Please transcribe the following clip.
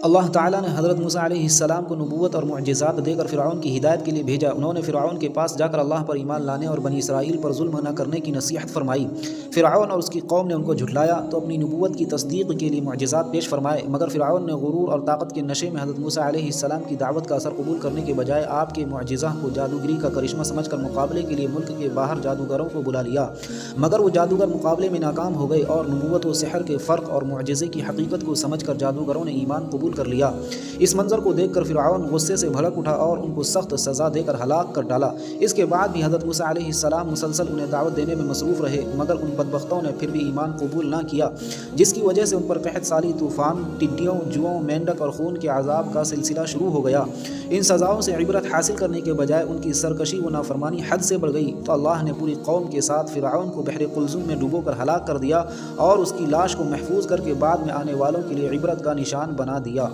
اللہ تعالیٰ نے حضرت موسیٰ علیہ السلام کو نبوت اور معجزات دے کر فرعون کی ہدایت کے لیے بھیجا۔ انہوں نے فرعون کے پاس جا کر اللہ پر ایمان لانے اور بنی اسرائیل پر ظلم نہ کرنے کی نصیحت فرمائی۔ فرعون اور اس کی قوم نے ان کو جھٹلایا تو اپنی نبوت کی تصدیق کے لیے معجزات پیش فرمائے، مگر فرعون نے غرور اور طاقت کے نشے میں حضرت موسیٰ علیہ السلام کی دعوت کا اثر قبول کرنے کے بجائے آپ کے معجزہ کو جادوگری کا کرشمہ سمجھ کر مقابلے کے لیے ملک کے باہر جادوگروں کو بلا لیا، مگر وہ جادوگر مقابلے میں ناکام ہو گئے اور نبوت و سحر کے فرق اور معجزے کی حقیقت کو سمجھ کر جادوگروں نے ایمان قبول کر لیا۔ اس منظر کو دیکھ کر فرعون غصے سے بھڑک اٹھا اور ان کو سخت سزا دے کر ہلاک کر ڈالا۔ اس کے بعد بھی حضرت موسیٰ علیہ السلام مسلسل انہیں دعوت دینے میں مصروف رہے، مگر ان بدبختوں نے پھر بھی ایمان قبول نہ کیا، جس کی وجہ سے ان پر قحط سالی، طوفان، ٹڈیوں، جوؤں، مینڈک اور خون کے عذاب کا سلسلہ شروع ہو گیا۔ ان سزاؤں سے عبرت حاصل کرنے کے بجائے ان کی سرکشی و نافرمانی حد سے بڑھ گئی تو اللہ نے پوری قوم کے ساتھ فرعون کو بحر قلزم میں ڈبو کر ہلاک کر دیا اور اس کی لاش کو محفوظ کر کے بعد میں آنے والوں کے لیے عبرت کا نشان بنا دیا۔